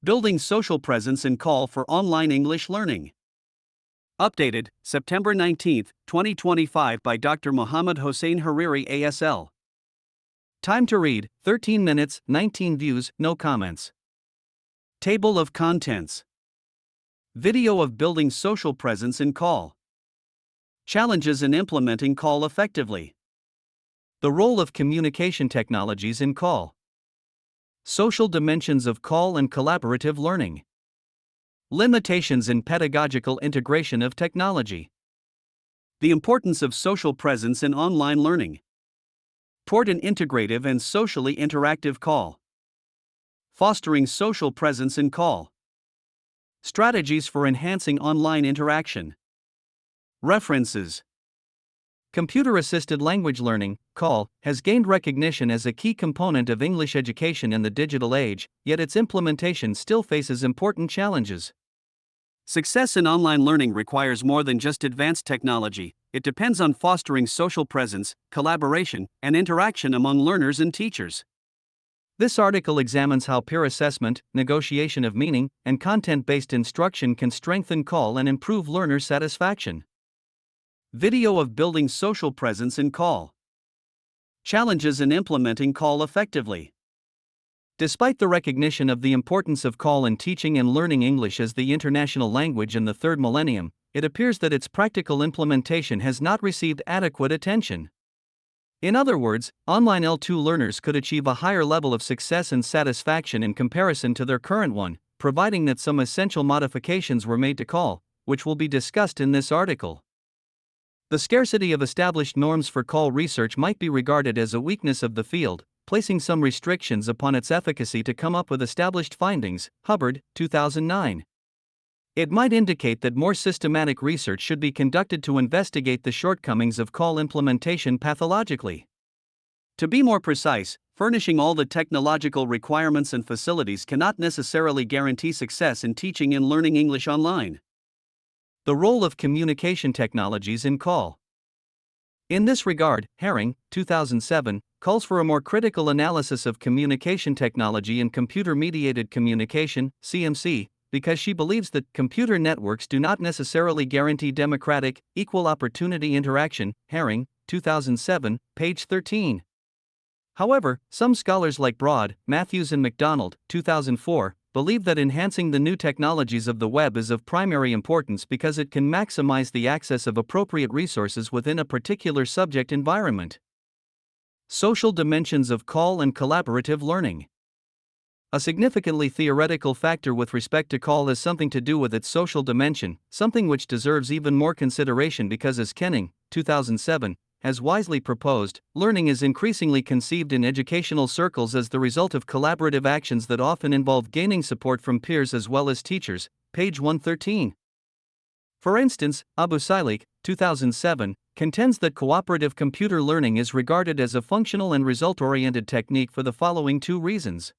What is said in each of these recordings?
Building social presence and call for online English learning. Updated, September 19, 2025 by Dr. Mohammed Hossein Hariri ASL. Time to read, 13 minutes, 19 views, no comments. Table of contents. Video of building social presence in call. Challenges in implementing call effectively. The role of communication technologies in call. Social dimensions of call and collaborative learning. Limitations in pedagogical integration of technology. The importance of social presence in online learning. Toward an integrative and socially interactive call. Fostering social presence in call. Strategies for enhancing online interaction. References. Computer-assisted language learning, CALL, has gained recognition as a key component of English education in the digital age, yet its implementation still faces important challenges. Success in online learning requires more than just advanced technology. It depends on fostering social presence, collaboration, and interaction among learners and teachers. This article examines how peer assessment, negotiation of meaning, and content-based instruction can strengthen call and improve learner satisfaction. Video of building social presence in call. Challenges in implementing call effectively. Despite the recognition of the importance of call in teaching and learning English as the international language in the third millennium, it appears that its practical implementation has not received adequate attention. In other words, online L2 learners could achieve a higher level of success and satisfaction in comparison to their current one, providing that some essential modifications were made to call, which will be discussed in this article. The scarcity of established norms for call research might be regarded as a weakness of the field, placing some restrictions upon its efficacy to come up with established findings. Hubbard, 2009. It might indicate that more systematic research should be conducted to investigate the shortcomings of call implementation pathologically. To be more precise, furnishing all the technological requirements and facilities cannot necessarily guarantee success in teaching and learning English online. The role of communication technologies in call. In this regard, Herring, 2007, calls for a more critical analysis of communication technology in computer-mediated communication, CMC, because she believes that computer networks do not necessarily guarantee democratic, equal opportunity interaction. Herring, 2007, page 13. However, some scholars like Broad, Matthews and McDonald, 2004, believe that enhancing the new technologies of the web is of primary importance because it can maximize the access of appropriate resources within a particular subject environment. Social dimensions of call and collaborative learning. A significantly theoretical factor with respect to call has something to do with its social dimension, something which deserves even more consideration because, as Kenning, 2007, has wisely proposed, learning is increasingly conceived in educational circles as the result of collaborative actions that often involve gaining support from peers as well as teachers. Page 113. For instance, Abu Sailik, 2007, contends that cooperative computer learning is regarded as a functional and result-oriented technique for the following two reasons.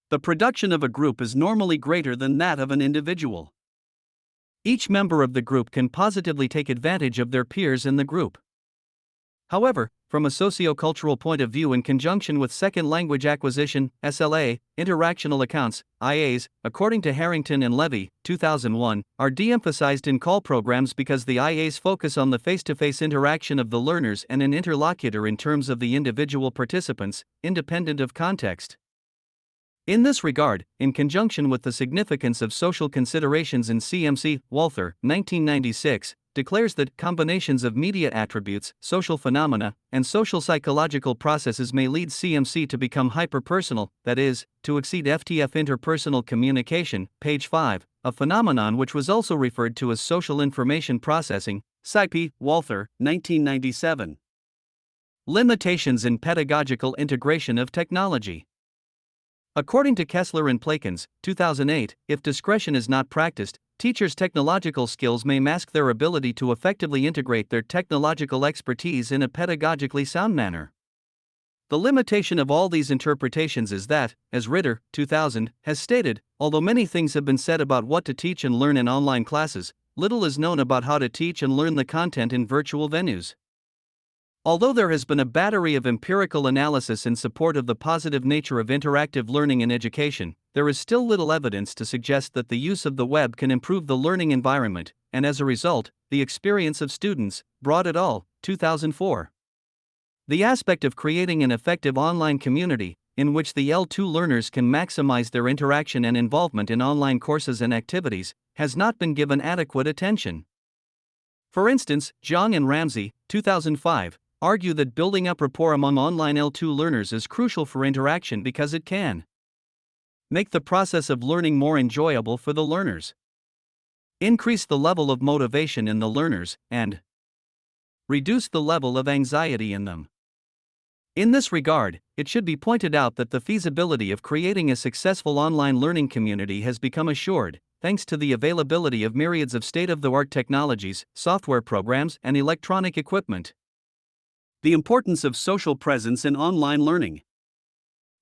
The production of a group is normally greater than that of an individual. Each member of the group can positively take advantage of their peers in the group. However, from a sociocultural point of view, in conjunction with second language acquisition, SLA, interactional accounts, IAs, according to Harrington and Levy, 2001, are de-emphasized in call programs because the IAs focus on the face-to-face interaction of the learners and an interlocutor in terms of the individual participants, independent of context. In this regard, in conjunction with the significance of social considerations in CMC, Walther, 1996, declares that combinations of media attributes, social phenomena, and social psychological processes may lead CMC to become hyperpersonal, that is, to exceed FTF interpersonal communication. Page 5, a phenomenon which was also referred to as social information processing. Saipi, Walther, 1997. Limitations in pedagogical integration of technology. According to Kessler and Plakins, 2008, if discretion is not practiced, teachers' technological skills may mask their ability to effectively integrate their technological expertise in a pedagogically sound manner. The limitation of all these interpretations is that, as Ritter, 2000, has stated, although many things have been said about what to teach and learn in online classes, little is known about how to teach and learn the content in virtual venues. Although there has been a battery of empirical analysis in support of the positive nature of interactive learning in education, there is still little evidence to suggest that the use of the web can improve the learning environment, and as a result, the experience of students. Broad et al., 2004. The aspect of creating an effective online community, in which the L2 learners can maximize their interaction and involvement in online courses and activities, has not been given adequate attention. For instance, Zhang and Ramsey, 2005, argue that building up rapport among online L2 learners is crucial for interaction because it can make the process of learning more enjoyable for the learners, increase the level of motivation in the learners, and reduce the level of anxiety in them. In this regard, it should be pointed out that the feasibility of creating a successful online learning community has become assured, thanks to the availability of myriads of state-of-the-art technologies, software programs, and electronic equipment. The importance of social presence in online learning.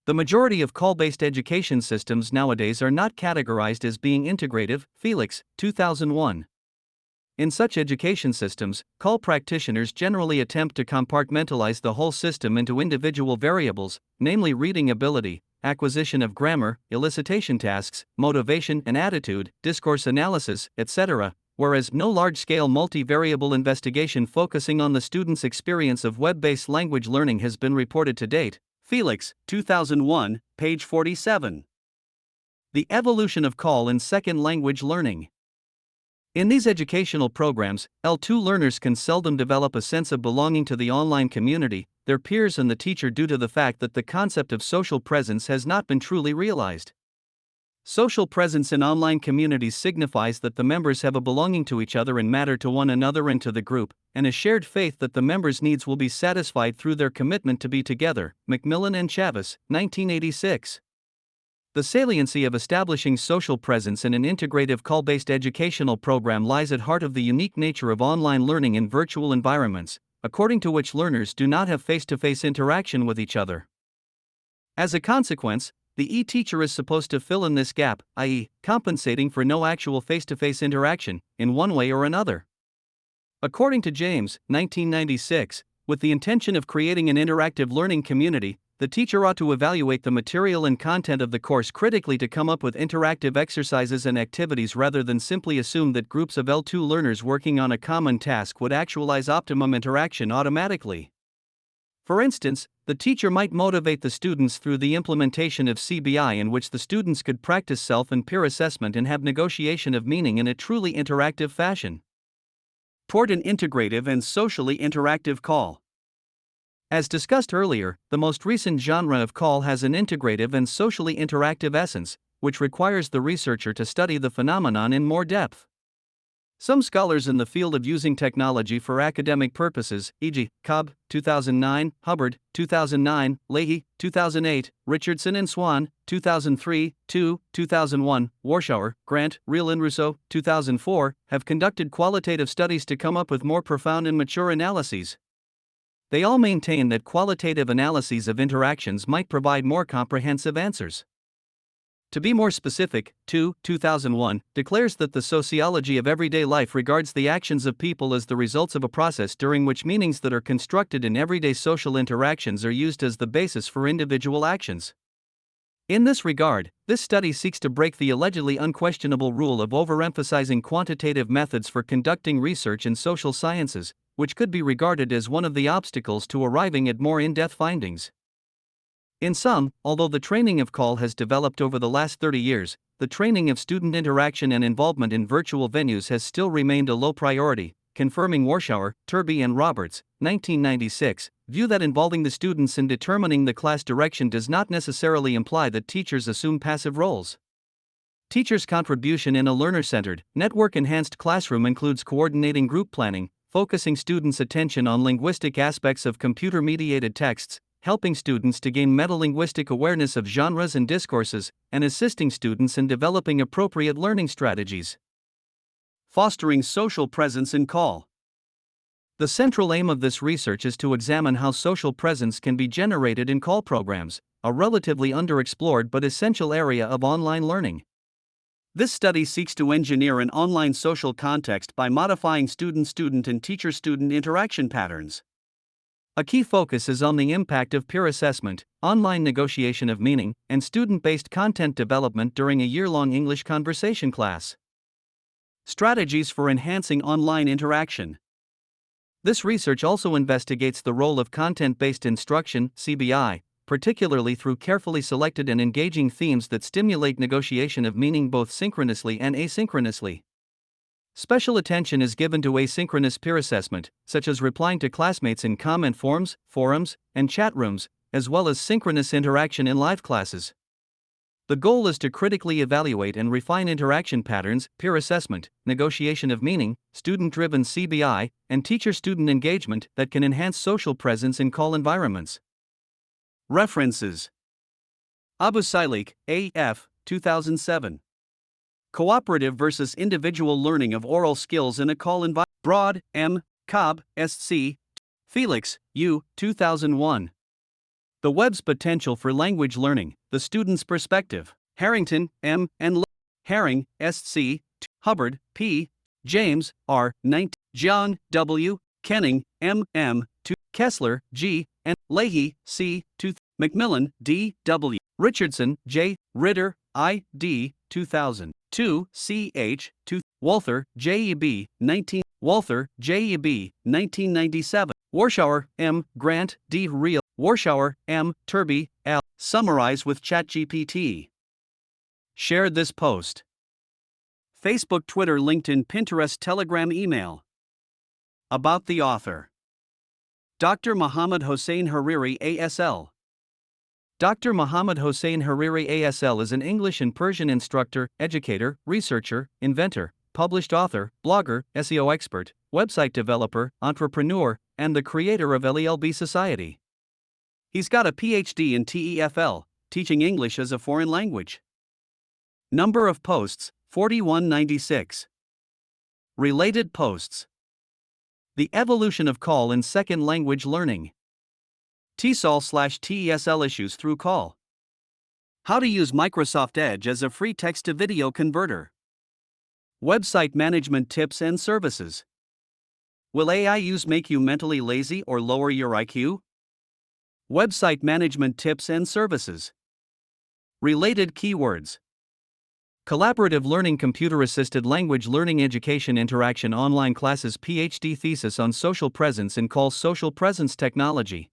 The majority of call-based education systems nowadays are not categorized as being integrative. Felix, 2001. In such education systems, call practitioners generally attempt to compartmentalize the whole system into individual variables, namely reading ability, acquisition of grammar, elicitation tasks, motivation and attitude, discourse analysis, etc., whereas no large-scale multivariable investigation focusing on the student's experience of web-based language learning has been reported to date. Felix, 2001, page 47. The evolution of call in second language learning. In these educational programs, L2 learners can seldom develop a sense of belonging to the online community, their peers and the teacher due to the fact that the concept of social presence has not been truly realized. Social presence in online communities signifies that the members have a belonging to each other and matter to one another and to the group, and a shared faith that the members' needs will be satisfied through their commitment to be together. Macmillan and Chavis, 1986. The saliency of establishing social presence in an integrative call-based educational program lies at heart of the unique nature of online learning in virtual environments, according to which learners do not have face-to-face interaction with each other. As a consequence, the e-teacher is supposed to fill in this gap, i.e., compensating for no actual face-to-face interaction, in one way or another. According to James, 1996, with the intention of creating an interactive learning community, the teacher ought to evaluate the material and content of the course critically to come up with interactive exercises and activities rather than simply assume that groups of L2 learners working on a common task would actualize optimum interaction automatically. For instance, the teacher might motivate the students through the implementation of CBI, in which the students could practice self and peer assessment and have negotiation of meaning in a truly interactive fashion. Toward an integrative and socially interactive call. As discussed earlier, the most recent genre of call has an integrative and socially interactive essence, which requires the researcher to study the phenomenon in more depth. Some scholars in the field of using technology for academic purposes, e.g., Cobb, 2009, Hubbard, 2009, Leahy, 2008, Richardson and Swan, 2003, 2001, Warshauer, Grant, Reel and Rousseau, 2004, have conducted qualitative studies to come up with more profound and mature analyses. They all maintain that qualitative analyses of interactions might provide more comprehensive answers. To be more specific, 2001, declares that the sociology of everyday life regards the actions of people as the results of a process during which meanings that are constructed in everyday social interactions are used as the basis for individual actions. In this regard, this study seeks to break the allegedly unquestionable rule of overemphasizing quantitative methods for conducting research in social sciences, which could be regarded as one of the obstacles to arriving at more in-depth findings. In sum, although the training of call has developed over the last 30 years, the training of student interaction and involvement in virtual venues has still remained a low priority, confirming Warshauer, Turby and Roberts, 1996, view that involving the students in determining the class direction does not necessarily imply that teachers assume passive roles. Teachers' contribution in a learner-centered, network-enhanced classroom includes coordinating group planning, focusing students' attention on linguistic aspects of computer-mediated texts, helping students to gain metalinguistic awareness of genres and discourses, and assisting students in developing appropriate learning strategies. Fostering social presence in call. The central aim of this research is to examine how social presence can be generated in call programs, a relatively underexplored but essential area of online learning. This study seeks to engineer an online social context by modifying student-student and teacher-student interaction patterns. A key focus is on the impact of peer assessment, online negotiation of meaning, and student-based content development during a year-long English conversation class. Strategies for enhancing online interaction. This research also investigates the role of content-based instruction, CBI, particularly through carefully selected and engaging themes that stimulate negotiation of meaning both synchronously and asynchronously. Special attention is given to asynchronous peer assessment, such as replying to classmates in comment forums, and chat rooms, as well as synchronous interaction in live classes. The goal is to critically evaluate and refine interaction patterns, peer assessment, negotiation of meaning, student-driven CBI, and teacher-student engagement that can enhance social presence in call environments. References: Abu Sailik, A.F., 2007. Cooperative versus Individual Learning of Oral Skills in a Call Environment. Broad, M. Cobb, S.C. Felix, U. 2001. The Web's Potential for Language Learning, The Student's Perspective. Harrington, M. and Herring, S.C. Hubbard, P. James, R. 19. John, W. Kenning, M.M. 2. Kessler, G. and Leahy, C. 2. Macmillan, D. W. Richardson, J. Ritter, I. D. 2000. 2. C.H. 2. Walther, J.E.B. 19. Walther, J.E.B. 1997. Warshauer, M. Grant, D. Real. Warshauer, M. Turby, L. Summarize with ChatGPT. Shared this post. Facebook, Twitter, LinkedIn, Pinterest, Telegram, email. About the author. Dr. Muhammad Hossein Hariri, ASL. Dr. Muhammad Hossein Hariri, ASL is an English and Persian instructor, educator, researcher, inventor, published author, blogger, SEO expert, website developer, entrepreneur, and the creator of LELB Society. He's got a PhD in TEFL, teaching English as a foreign language. Number of posts, 4196. Related posts. The evolution of call in second language learning. TESOL/TESL issues through call. How to use Microsoft Edge as a free text-to-video converter. Website management tips and services. Will AI use make you mentally lazy or lower your IQ? Website management tips and services. Related keywords. Collaborative learning, computer-assisted language learning, education, interaction, online classes, PhD thesis on social presence in call, social presence technology.